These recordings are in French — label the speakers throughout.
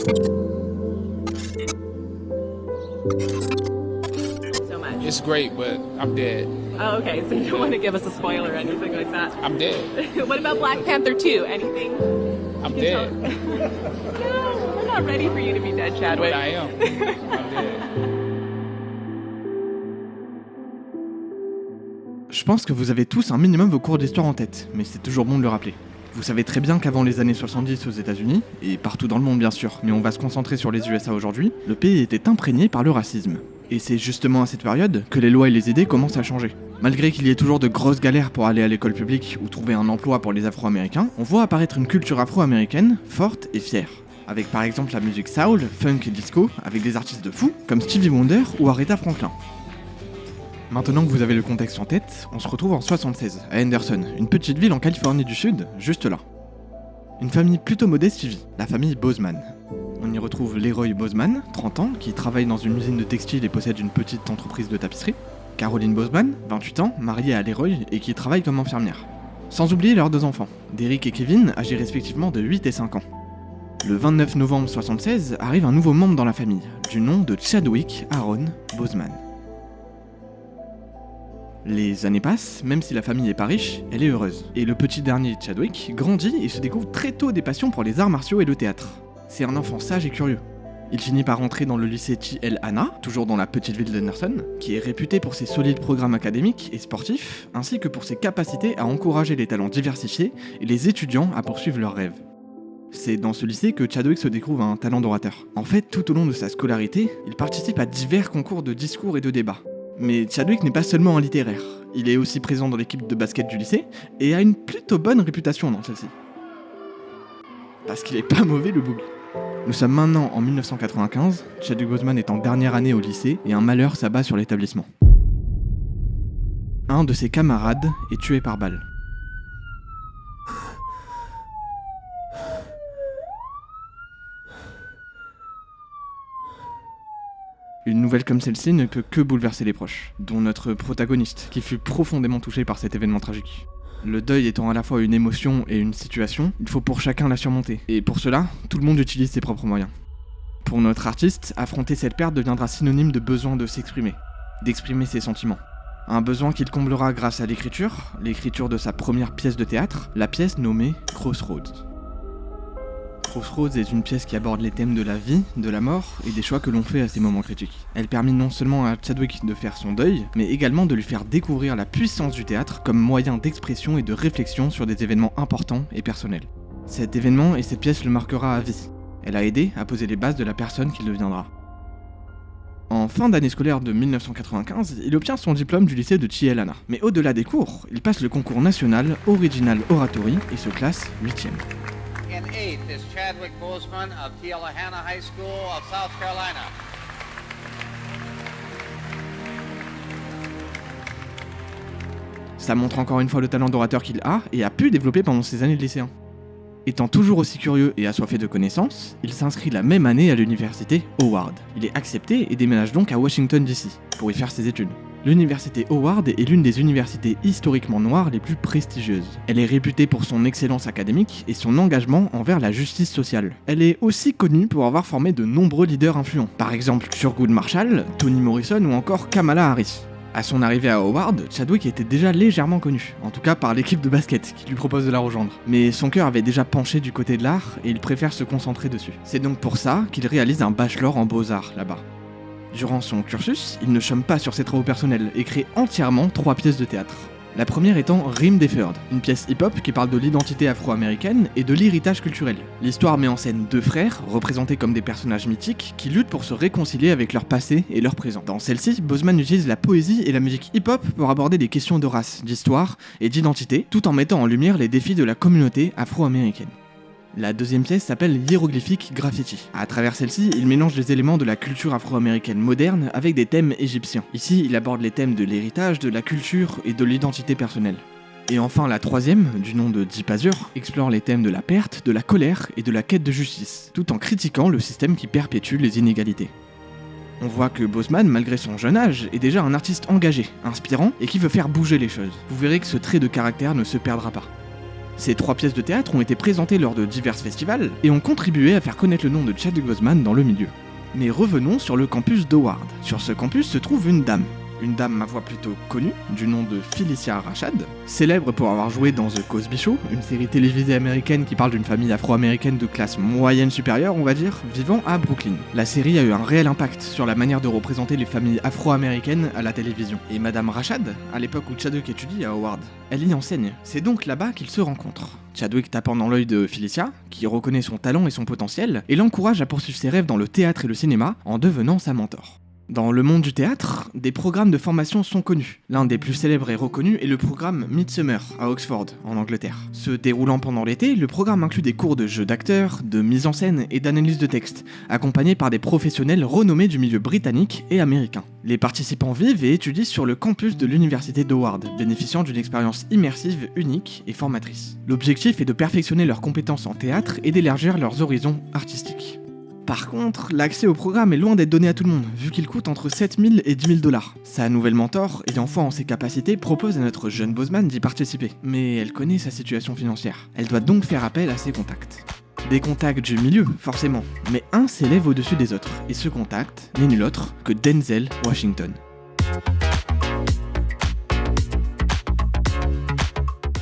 Speaker 1: So much.
Speaker 2: It's great, but I'm dead.
Speaker 1: Oh, okay, so you don't want to give us a spoiler or anything like that.
Speaker 2: I'm dead.
Speaker 1: What about Black Panther 2? Anything?
Speaker 2: I'm
Speaker 1: You can
Speaker 2: dead.
Speaker 1: No, we're not ready for you to be dead, Chadwick.
Speaker 2: But I am. I'm dead.
Speaker 3: Je pense que vous avez tous un minimum vos cours d'histoire en tête, mais c'est toujours bon de le rappeler. Vous savez très bien qu'avant les années 70 aux États-Unis, et partout dans le monde bien sûr, mais on va se concentrer sur les USA aujourd'hui, le pays était imprégné par le racisme. Et c'est justement à cette période que les lois et les idées commencent à changer. Malgré qu'il y ait toujours de grosses galères pour aller à l'école publique ou trouver un emploi pour les Afro-Américains, on voit apparaître une culture afro-américaine forte et fière. Avec par exemple la musique soul, funk et disco, avec des artistes de fou comme Stevie Wonder ou Aretha Franklin. Maintenant que vous avez le contexte en tête, on se retrouve en 76, à Henderson, une petite ville en Californie du Sud, juste là. Une famille plutôt modeste y vit, la famille Bozeman. On y retrouve Leroy Bozeman, 30 ans, qui travaille dans une usine de textile et possède une petite entreprise de tapisserie. Caroline Bozeman, 28 ans, mariée à Leroy et qui travaille comme infirmière. Sans oublier leurs deux enfants, Derrick et Kevin, âgés respectivement de 8 et 5 ans. Le 29 novembre 76 arrive un nouveau membre dans la famille, du nom de Chadwick Aaron Bozeman. Les années passent, même si la famille est pas riche, elle est heureuse. Et le petit dernier Chadwick grandit et se découvre très tôt des passions pour les arts martiaux et le théâtre. C'est un enfant sage et curieux. Il finit par entrer dans le lycée T.L. Hanna, toujours dans la petite ville d'Henderson, qui est réputé pour ses solides programmes académiques et sportifs, ainsi que pour ses capacités à encourager les talents diversifiés et les étudiants à poursuivre leurs rêves. C'est dans ce lycée que Chadwick se découvre un talent d'orateur. En fait, tout au long de sa scolarité, il participe à divers concours de discours et de débats. Mais Chadwick n'est pas seulement un littéraire, il est aussi présent dans l'équipe de basket du lycée et a une plutôt bonne réputation dans celle-ci. Parce qu'il est pas mauvais le boogie. Nous sommes maintenant en 1995, Chadwick Boseman est en dernière année au lycée et un malheur s'abat sur l'établissement. Un de ses camarades est tué par balle. Une nouvelle comme celle-ci ne peut que bouleverser les proches, dont notre protagoniste, qui fut profondément touché par cet événement tragique. Le deuil étant à la fois une émotion et une situation, il faut pour chacun la surmonter, et pour cela, tout le monde utilise ses propres moyens. Pour notre artiste, affronter cette perte deviendra synonyme de besoin de s'exprimer, d'exprimer ses sentiments. Un besoin qu'il comblera grâce à l'écriture de sa première pièce de théâtre, la pièce nommée Crossroads. Crossroads est une pièce qui aborde les thèmes de la vie, de la mort et des choix que l'on fait à ces moments critiques. Elle permet non seulement à Chadwick de faire son deuil, mais également de lui faire découvrir la puissance du théâtre comme moyen d'expression et de réflexion sur des événements importants et personnels. Cet événement et cette pièce le marquera à vie. Elle a aidé à poser les bases de la personne qu'il deviendra. En fin d'année scolaire de 1995, il obtient son diplôme du lycée de T.L. Hanna. Mais au-delà des cours, il passe le concours national Original Oratory et se classe 8e.
Speaker 4: In 8th is Chadwick Boseman of T.L. High School of South Carolina.
Speaker 3: Ça montre encore une fois le talent d'orateur qu'il a et a pu développer pendant ses années de lycéen. Étant toujours aussi curieux et assoiffé de connaissances, il s'inscrit la même année à l'université Howard. Il est accepté et déménage donc à Washington DC pour y faire ses études. L'université Howard est l'une des universités historiquement noires les plus prestigieuses. Elle est réputée pour son excellence académique et son engagement envers la justice sociale. Elle est aussi connue pour avoir formé de nombreux leaders influents, par exemple Thurgood Marshall, Toni Morrison ou encore Kamala Harris. À son arrivée à Howard, Chadwick était déjà légèrement connu, en tout cas par l'équipe de basket qui lui propose de la rejoindre. Mais son cœur avait déjà penché du côté de l'art et il préfère se concentrer dessus. C'est donc pour ça qu'il réalise un bachelor en beaux-arts là-bas. Durant son cursus, il ne chôme pas sur ses travaux personnels et crée entièrement 3 pièces de théâtre. La première étant Rhyme Deferred, une pièce hip-hop qui parle de l'identité afro-américaine et de l'héritage culturel. L'histoire met en scène 2 frères, représentés comme des personnages mythiques, qui luttent pour se réconcilier avec leur passé et leur présent. Dans celle-ci, Boseman utilise la poésie et la musique hip-hop pour aborder des questions de race, d'histoire et d'identité, tout en mettant en lumière les défis de la communauté afro-américaine. La deuxième pièce s'appelle Hiéroglyphique Graffiti. À travers celle-ci, il mélange les éléments de la culture afro-américaine moderne avec des thèmes égyptiens. Ici, il aborde les thèmes de l'héritage, de la culture et de l'identité personnelle. Et enfin, la troisième, du nom de Deep Azure, explore les thèmes de la perte, de la colère et de la quête de justice, tout en critiquant le système qui perpétue les inégalités. On voit que Boseman, malgré son jeune âge, est déjà un artiste engagé, inspirant et qui veut faire bouger les choses. Vous verrez que ce trait de caractère ne se perdra pas. Ces 3 pièces de théâtre ont été présentées lors de divers festivals et ont contribué à faire connaître le nom de Chadwick Boseman dans le milieu. Mais revenons sur le campus d'Howard. Sur ce campus se trouve une dame, ma foi plutôt connue, du nom de Phylicia Rashad, célèbre pour avoir joué dans The Cosby Show, une série télévisée américaine qui parle d'une famille afro-américaine de classe moyenne supérieure, on va dire, vivant à Brooklyn. La série a eu un réel impact sur la manière de représenter les familles afro-américaines à la télévision. Et Madame Rashad, à l'époque où Chadwick étudie à Howard, elle y enseigne. C'est donc là-bas qu'ils se rencontrent. Chadwick tapant dans l'œil de Phylicia, qui reconnaît son talent et son potentiel, et l'encourage à poursuivre ses rêves dans le théâtre et le cinéma en devenant sa mentor. Dans le monde du théâtre, des programmes de formation sont connus. L'un des plus célèbres et reconnus est le programme Midsummer à Oxford, en Angleterre. Se déroulant pendant l'été, le programme inclut des cours de jeu d'acteurs, de mise en scène et d'analyse de texte, accompagnés par des professionnels renommés du milieu britannique et américain. Les participants vivent et étudient sur le campus de l'université d'Howard, bénéficiant d'une expérience immersive, unique et formatrice. L'objectif est de perfectionner leurs compétences en théâtre et d'élargir leurs horizons artistiques. Par contre, l'accès au programme est loin d'être donné à tout le monde, vu qu'il coûte entre 7 000 et 10 000 $. Sa nouvelle mentor, ayant foi en ses capacités, propose à notre jeune Boseman d'y participer. Mais elle connaît sa situation financière. Elle doit donc faire appel à ses contacts. Des contacts du milieu, forcément, mais un s'élève au-dessus des autres, et ce contact n'est nul autre que Denzel Washington.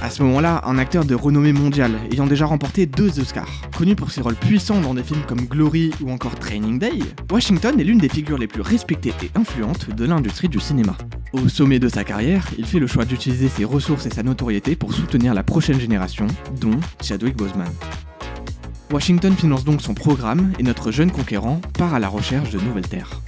Speaker 3: À ce moment-là, un acteur de renommée mondiale, ayant déjà remporté 2 Oscars. Connu pour ses rôles puissants dans des films comme Glory ou encore Training Day, Washington est l'une des figures les plus respectées et influentes de l'industrie du cinéma. Au sommet de sa carrière, il fait le choix d'utiliser ses ressources et sa notoriété pour soutenir la prochaine génération, dont Chadwick Boseman. Washington finance donc son programme et notre jeune conquérant part à la recherche de nouvelles terres.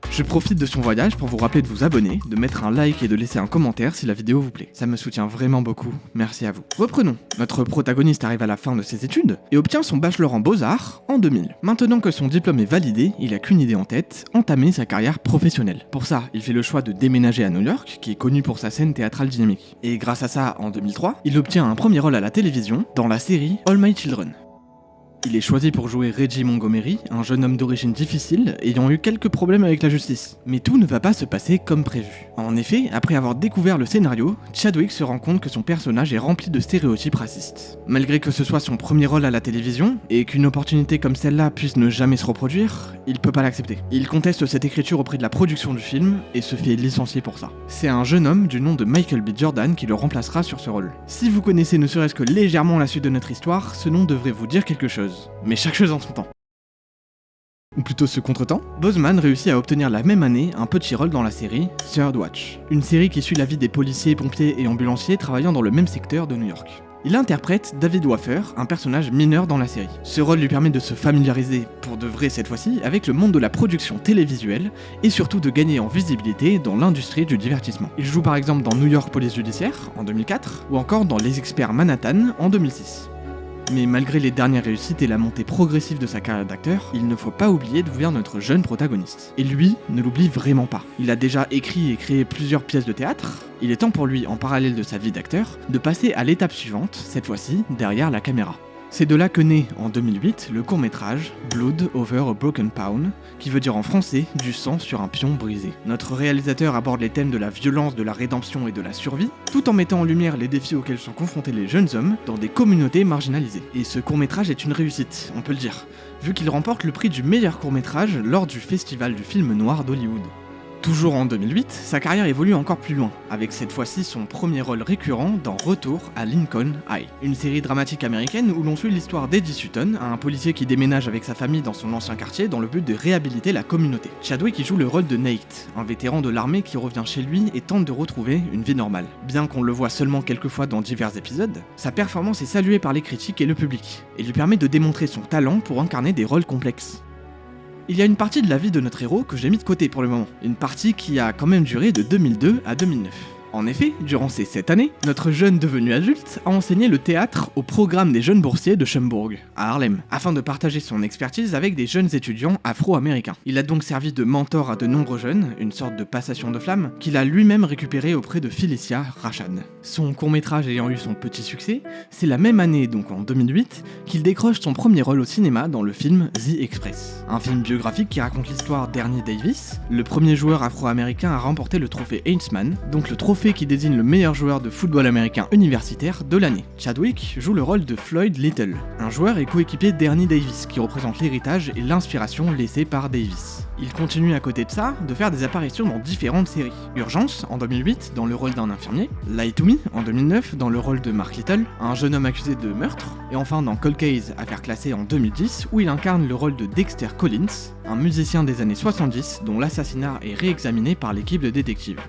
Speaker 3: Je profite de son voyage pour vous rappeler de vous abonner, de mettre un like et de laisser un commentaire si la vidéo vous plaît. Ça me soutient vraiment beaucoup, merci à vous. Reprenons. Notre protagoniste arrive à la fin de ses études et obtient son bachelor en beaux-arts en 2000. Maintenant que son diplôme est validé, il a qu'une idée en tête, entamer sa carrière professionnelle. Pour ça, il fait le choix de déménager à New York, qui est connu pour sa scène théâtrale dynamique. Et grâce à ça, en 2003, il obtient un premier rôle à la télévision dans la série All My Children. Il est choisi pour jouer Reggie Montgomery, un jeune homme d'origine difficile ayant eu quelques problèmes avec la justice. Mais tout ne va pas se passer comme prévu. En effet, après avoir découvert le scénario, Chadwick se rend compte que son personnage est rempli de stéréotypes racistes. Malgré que ce soit son premier rôle à la télévision, et qu'une opportunité comme celle-là puisse ne jamais se reproduire, il peut pas l'accepter. Il conteste cette écriture auprès de la production du film, et se fait licencier pour ça. C'est un jeune homme du nom de Michael B. Jordan qui le remplacera sur ce rôle. Si vous connaissez ne serait-ce que légèrement la suite de notre histoire, ce nom devrait vous dire quelque chose. Mais chaque chose en son temps. Ou plutôt ce contretemps, Boseman réussit à obtenir la même année un petit rôle dans la série Third Watch, une série qui suit la vie des policiers, pompiers et ambulanciers travaillant dans le même secteur de New York. Il interprète David Waffer, un personnage mineur dans la série. Ce rôle lui permet de se familiariser, pour de vrai cette fois-ci, avec le monde de la production télévisuelle et surtout de gagner en visibilité dans l'industrie du divertissement. Il joue par exemple dans New York Police Judiciaire en 2004 ou encore dans Les Experts Manhattan en 2006. Mais malgré les dernières réussites et la montée progressive de sa carrière d'acteur, il ne faut pas oublier d'où vient notre jeune protagoniste. Et lui ne l'oublie vraiment pas. Il a déjà écrit et créé plusieurs pièces de théâtre, il est temps pour lui, en parallèle de sa vie d'acteur, de passer à l'étape suivante, cette fois-ci derrière la caméra. C'est de là que naît, en 2008, le court-métrage Blood Over a Broken Pawn, qui veut dire en français « du sang sur un pion brisé ». Notre réalisateur aborde les thèmes de la violence, de la rédemption et de la survie, tout en mettant en lumière les défis auxquels sont confrontés les jeunes hommes dans des communautés marginalisées. Et ce court-métrage est une réussite, on peut le dire, vu qu'il remporte le prix du meilleur court-métrage lors du Festival du film noir d'Hollywood. Toujours en 2008, sa carrière évolue encore plus loin, avec cette fois-ci son premier rôle récurrent dans Retour à Lincoln High, une série dramatique américaine où l'on suit l'histoire d'Eddie Sutton, un policier qui déménage avec sa famille dans son ancien quartier dans le but de réhabiliter la communauté. Chadwick y joue le rôle de Nate, un vétéran de l'armée qui revient chez lui et tente de retrouver une vie normale. Bien qu'on le voit seulement quelques fois dans divers épisodes, sa performance est saluée par les critiques et le public, et lui permet de démontrer son talent pour incarner des rôles complexes. Il y a une partie de la vie de notre héros que j'ai mis de côté pour le moment, une partie qui a quand même duré de 2002 à 2009. En effet, durant ces 7 années, notre jeune devenu adulte a enseigné le théâtre au programme des jeunes boursiers de Schomburg, à Harlem, afin de partager son expertise avec des jeunes étudiants afro-américains. Il a donc servi de mentor à de nombreux jeunes, une sorte de passation de flamme, qu'il a lui-même récupéré auprès de Phylicia Rashad. Son court-métrage ayant eu son petit succès, c'est la même année, donc en 2008, qu'il décroche son premier rôle au cinéma dans le film The Express, un film biographique qui raconte l'histoire d'Ernie Davis, le premier joueur afro-américain à remporter le trophée Heisman, donc le trophée trophée qui désigne le meilleur joueur de football américain universitaire de l'année. Chadwick joue le rôle de Floyd Little, un joueur et coéquipier d'Ernie Davis qui représente l'héritage et l'inspiration laissés par Davis. Il continue à côté de ça de faire des apparitions dans différentes séries. Urgence en 2008 dans le rôle d'un infirmier, Lie to Me en 2009 dans le rôle de Mark Little, un jeune homme accusé de meurtre, et enfin dans Cold Case, affaire classée en 2010 où il incarne le rôle de Dexter Collins, un musicien des années 70 dont l'assassinat est réexaminé par l'équipe de détectives.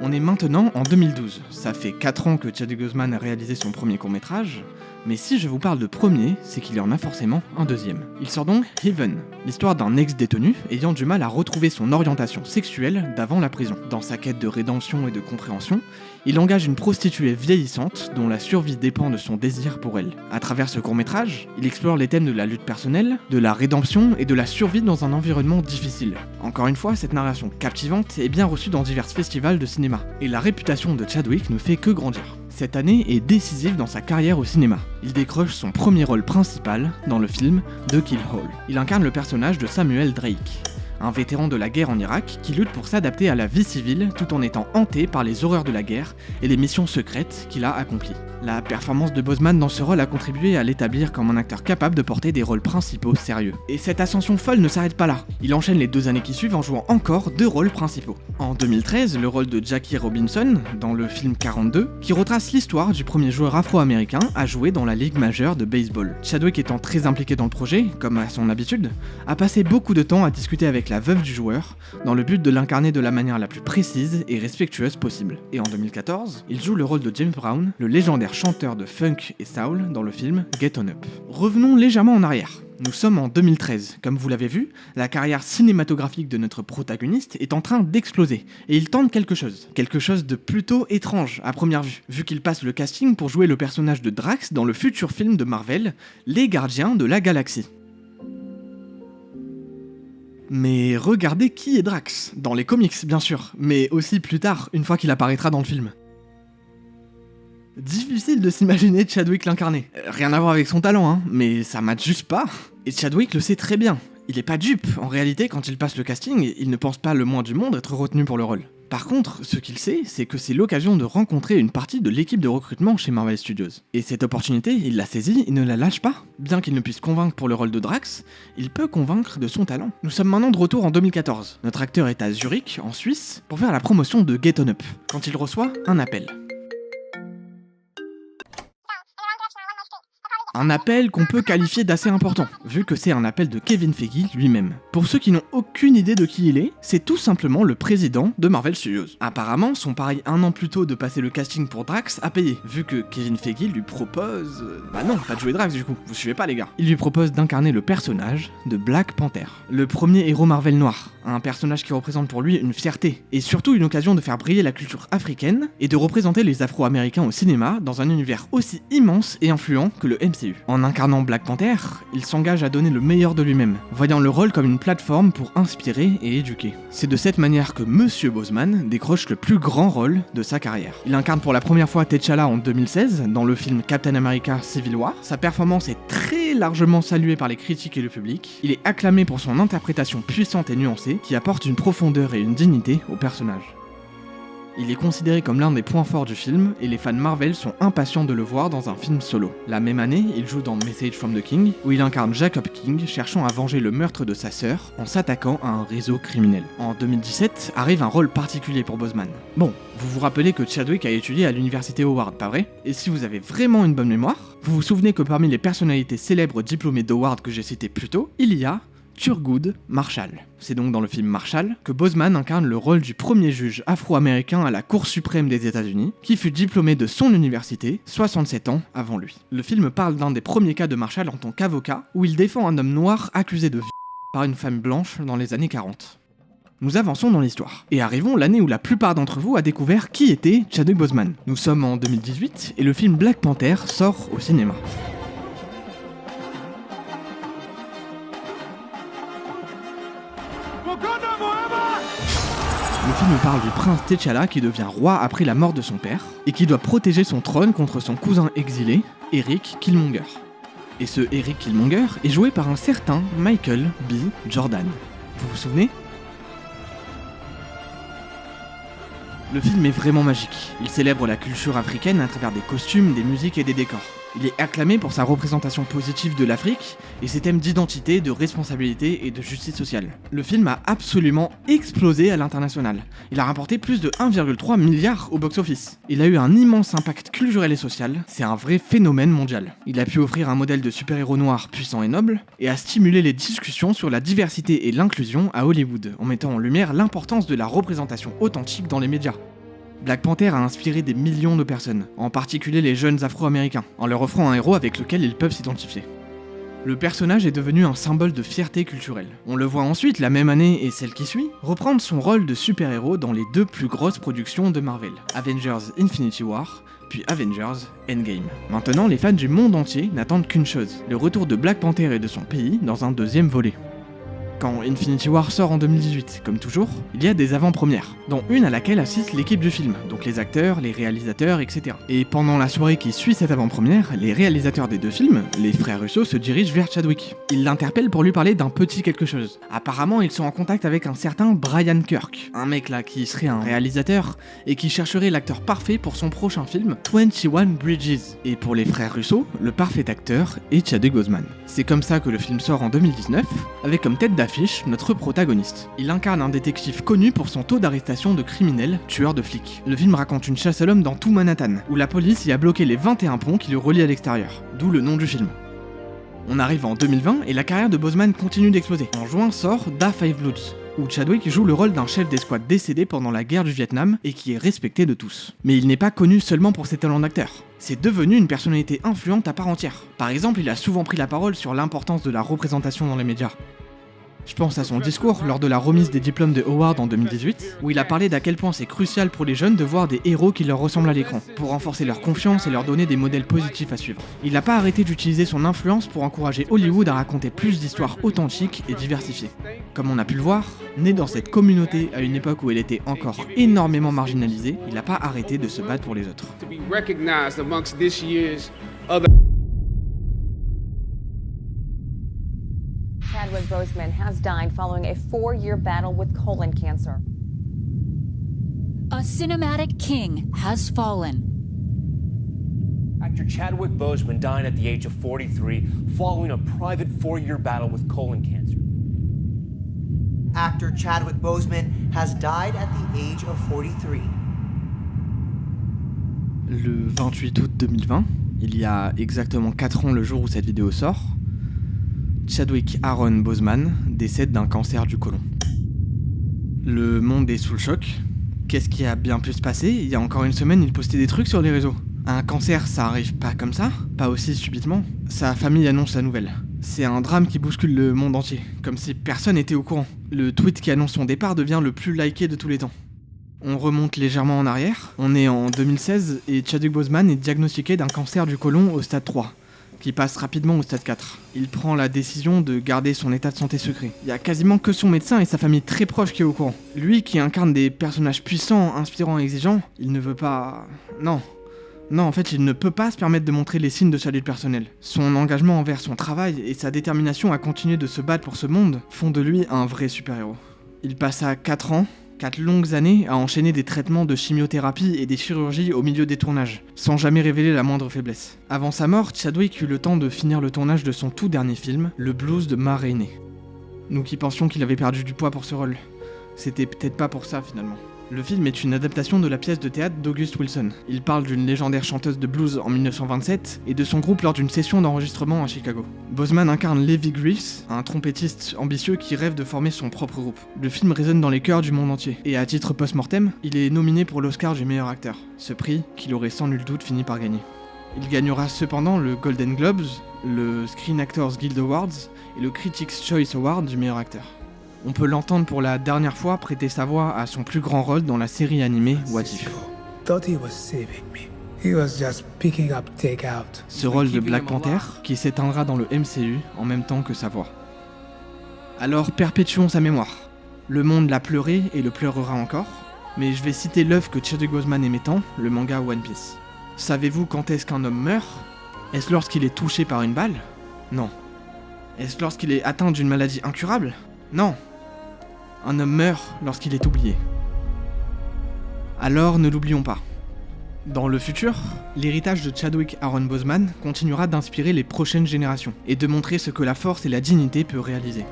Speaker 3: On est maintenant en 2012, ça fait 4 ans que Chadwick Boseman a réalisé son premier court-métrage, mais si je vous parle de premier, c'est qu'il y en a forcément un deuxième. Il sort donc Heaven, l'histoire d'un ex-détenu ayant du mal à retrouver son orientation sexuelle d'avant la prison. Dans sa quête de rédemption et de compréhension, il engage une prostituée vieillissante dont la survie dépend de son désir pour elle. À travers ce court-métrage, il explore les thèmes de la lutte personnelle, de la rédemption et de la survie dans un environnement difficile. Encore une fois, cette narration captivante est bien reçue dans divers festivals de cinéma, et la réputation de Chadwick ne fait que grandir. Cette année est décisive dans sa carrière au cinéma. Il décroche son premier rôle principal dans le film The Kill Hall. Il incarne le personnage de Samuel Drake, un vétéran de la guerre en Irak qui lutte pour s'adapter à la vie civile tout en étant hanté par les horreurs de la guerre et les missions secrètes qu'il a accomplies. La performance de Boseman dans ce rôle a contribué à l'établir comme un acteur capable de porter des rôles principaux sérieux. Et cette ascension folle ne s'arrête pas là. Il enchaîne les 2 années qui suivent en jouant encore 2 rôles principaux. En 2013, le rôle de Jackie Robinson dans le film 42, qui retrace l'histoire du premier joueur afro-américain à jouer dans la ligue majeure de baseball. Chadwick étant très impliqué dans le projet, comme à son habitude, a passé beaucoup de temps à discuter avec la veuve du joueur, dans le but de l'incarner de la manière la plus précise et respectueuse possible. Et en 2014, il joue le rôle de James Brown, le légendaire chanteur de funk et soul dans le film Get On Up. Revenons légèrement en arrière. Nous sommes en 2013. Comme vous l'avez vu, la carrière cinématographique de notre protagoniste est en train d'exploser, et il tente quelque chose. Quelque chose de plutôt étrange à première vue, vu qu'il passe le casting pour jouer le personnage de Drax dans le futur film de Marvel, Les Gardiens de la Galaxie. Mais regardez qui est Drax, dans les comics bien sûr, mais aussi plus tard, une fois qu'il apparaîtra dans le film. Difficile de s'imaginer Chadwick l'incarner. Rien à voir avec son talent, hein, mais ça matche juste pas. Et Chadwick le sait très bien. Il est pas dupe, en réalité quand il passe le casting, il ne pense pas le moins du monde être retenu pour le rôle. Par contre, ce qu'il sait, c'est que c'est l'occasion de rencontrer une partie de l'équipe de recrutement chez Marvel Studios. Et cette opportunité, il l'a saisie et ne la lâche pas. Bien qu'il ne puisse convaincre pour le rôle de Drax, il peut convaincre de son talent. Nous sommes maintenant de retour en 2014. Notre acteur est à Zurich, en Suisse, pour faire la promotion de Get On Up, quand il reçoit un appel. Un appel qu'on peut qualifier d'assez important, vu que c'est un appel de Kevin Feige lui-même. Pour ceux qui n'ont aucune idée de qui il est, c'est tout simplement le président de Marvel Studios. Apparemment, son pari 1 an plus tôt de passer le casting pour Drax a payé, vu que Kevin Feige lui propose... Bah non, pas de jouer Drax du coup, vous suivez pas les gars. Il lui propose d'incarner le personnage de Black Panther, le premier héros Marvel noir, un personnage qui représente pour lui une fierté, et surtout une occasion de faire briller la culture africaine, et de représenter les Afro-Américains au cinéma dans un univers aussi immense et influent que le MCU. En incarnant Black Panther, il s'engage à donner le meilleur de lui-même, voyant le rôle comme une plateforme pour inspirer et éduquer. C'est de cette manière que Monsieur Boseman décroche le plus grand rôle de sa carrière. Il incarne pour la première fois T'Challa en 2016 dans le film Captain America Civil War. Sa performance est très largement saluée par les critiques et le public. Il est acclamé pour son interprétation puissante et nuancée qui apporte une profondeur et une dignité au personnage. Il est considéré comme l'un des points forts du film, et les fans Marvel sont impatients de le voir dans un film solo. La même année, il joue dans Message from the King, où il incarne Jacob King cherchant à venger le meurtre de sa sœur en s'attaquant à un réseau criminel. En 2017, arrive un rôle particulier pour Boseman. Bon, vous vous rappelez que Chadwick a étudié à l'université Howard, pas vrai? Et si vous avez vraiment une bonne mémoire, vous vous souvenez que parmi les personnalités célèbres diplômées d'Howard que j'ai citées plus tôt, il y a Thurgood Marshall. C'est donc dans le film Marshall que Boseman incarne le rôle du premier juge afro-américain à la Cour suprême des États-Unis, qui fut diplômé de son université 67 ans avant lui. Le film parle d'un des premiers cas de Marshall en tant qu'avocat, où il défend un homme noir accusé de viol par une femme blanche dans les années 40. Nous avançons dans l'histoire, et arrivons l'année où la plupart d'entre vous a découvert qui était Chadwick Boseman. Nous sommes en 2018, et le film Black Panther sort au cinéma. Le film parle du prince T'Challa qui devient roi après la mort de son père, et qui doit protéger son trône contre son cousin exilé, Eric Killmonger. Et ce Eric Killmonger est joué par un certain Michael B. Jordan. Vous vous souvenez ? Le film est vraiment magique. Il célèbre la culture africaine à travers des costumes, des musiques et des décors. Il est acclamé pour sa représentation positive de l'Afrique et ses thèmes d'identité, de responsabilité et de justice sociale. Le film a absolument explosé à l'international. Il a rapporté plus de 1,3 milliard au box-office. Il a eu un immense impact culturel et social, c'est un vrai phénomène mondial. Il a pu offrir un modèle de super-héros noir puissant et noble, et a stimulé les discussions sur la diversité et l'inclusion à Hollywood, en mettant en lumière l'importance de la représentation authentique dans les médias. Black Panther a inspiré des millions de personnes, en particulier les jeunes afro-américains, en leur offrant un héros avec lequel ils peuvent s'identifier. Le personnage est devenu un symbole de fierté culturelle. On le voit ensuite, la même année et celle qui suit, reprendre son rôle de super-héros dans les deux plus grosses productions de Marvel, Avengers Infinity War, puis Avengers Endgame. Maintenant, les fans du monde entier n'attendent qu'une chose, le retour de Black Panther et de son pays dans un deuxième volet. Quand Infinity War sort en 2018, comme toujours, il y a des avant-premières, dont une à laquelle assiste l'équipe du film, donc les acteurs, les réalisateurs, etc. Et pendant la soirée qui suit cette avant-première, les réalisateurs des deux films, les frères Russo, se dirigent vers Chadwick. Ils l'interpellent pour lui parler d'un petit quelque chose. Apparemment, ils sont en contact avec un certain Brian Kirk, un mec là qui serait un réalisateur et qui chercherait l'acteur parfait pour son prochain film, 21 Bridges. Et pour les frères Russo, le parfait acteur est Chadwick Boseman. C'est comme ça que le film sort en 2019, avec comme tête d'affiche notre protagoniste. Il incarne un détective connu pour son taux d'arrestation de criminels, tueurs de flics. Le film raconte une chasse à l'homme dans tout Manhattan, où la police y a bloqué les 21 ponts qui le relient à l'extérieur, d'où le nom du film. On arrive en 2020 et la carrière de Boseman continue d'exploser. En juin sort Da 5 Bloods, où Chadwick joue le rôle d'un chef d'escouade décédé pendant la guerre du Vietnam et qui est respecté de tous. Mais il n'est pas connu seulement pour ses talents d'acteur. C'est devenu une personnalité influente à part entière. Par exemple, il a souvent pris la parole sur l'importance de la représentation dans les médias. Je pense à son discours lors de la remise des diplômes de Howard en 2018, où il a parlé d'à quel point c'est crucial pour les jeunes de voir des héros qui leur ressemblent à l'écran, pour renforcer leur confiance et leur donner des modèles positifs à suivre. Il n'a pas arrêté d'utiliser son influence pour encourager Hollywood à raconter plus d'histoires authentiques et diversifiées. Comme on a pu le voir, né dans cette communauté à une époque où elle était encore énormément marginalisée, il n'a pas arrêté de se battre pour les autres.
Speaker 5: Chadwick Boseman has died following a 4-year battle with colon cancer.
Speaker 6: A cinematic king has fallen.
Speaker 7: Actor Chadwick Boseman died at the age of 43 following a private 4-year battle with colon cancer.
Speaker 8: Actor Chadwick Boseman has died at the age of 43.
Speaker 3: Le 28 août 2020, il y a exactement 4 ans le jour où cette vidéo sort, Chadwick Aaron Boseman décède d'un cancer du côlon. Le monde est sous le choc. Qu'est-ce qui a bien pu se passer? Il y a encore une semaine, il postait des trucs sur les réseaux. Un cancer, ça arrive pas comme ça, pas aussi subitement. Sa famille annonce la nouvelle. C'est un drame qui bouscule le monde entier, comme si personne n'était au courant. Le tweet qui annonce son départ devient le plus liké de tous les temps. On remonte légèrement en arrière, on est en 2016 et Chadwick Boseman est diagnostiqué d'un cancer du côlon au stade 3. Qui passe rapidement au stade 4. Il prend la décision de garder son état de santé secret. Il y a quasiment que son médecin et sa famille très proche qui est au courant. Lui qui incarne des personnages puissants, inspirants et exigeants, il ne veut pas... Non, en fait, il ne peut pas se permettre de montrer les signes de salut personnel. Son engagement envers son travail et sa détermination à continuer de se battre pour ce monde font de lui un vrai super-héros. Il passa 4 ans, 4 longues années à enchaîner des traitements de chimiothérapie et des chirurgies au milieu des tournages, sans jamais révéler la moindre faiblesse. Avant sa mort, Chadwick eut le temps de finir le tournage de son tout dernier film, Le Blues de Ma Rainey. Nous qui pensions qu'il avait perdu du poids pour ce rôle. C'était peut-être pas pour ça finalement. Le film est une adaptation de la pièce de théâtre d'August Wilson. Il parle d'une légendaire chanteuse de blues en 1927 et de son groupe lors d'une session d'enregistrement à Chicago. Boseman incarne Levi Greaves, un trompettiste ambitieux qui rêve de former son propre groupe. Le film résonne dans les cœurs du monde entier, et à titre post-mortem, il est nominé pour l'Oscar du meilleur acteur, ce prix qu'il aurait sans nul doute fini par gagner. Il gagnera cependant le Golden Globes, le Screen Actors Guild Awards et le Critics' Choice Award du meilleur acteur. On peut l'entendre pour la dernière fois prêter sa voix à son plus grand rôle dans la série animée What If. Ce rôle de Black Panther qui s'éteindra dans le MCU en même temps que sa voix. Alors perpétuons sa mémoire. Le monde l'a pleuré et le pleurera encore, mais je vais citer l'œuvre que Chadwick Boseman aimait tant, le manga One Piece. Savez-vous quand est-ce qu'un homme meurt? Est-ce lorsqu'il est touché par une balle? Non. Est-ce lorsqu'il est atteint d'une maladie incurable? Non. Un homme meurt lorsqu'il est oublié. Alors ne l'oublions pas. Dans le futur, l'héritage de Chadwick Aaron Boseman continuera d'inspirer les prochaines générations et de montrer ce que la force et la dignité peuvent réaliser.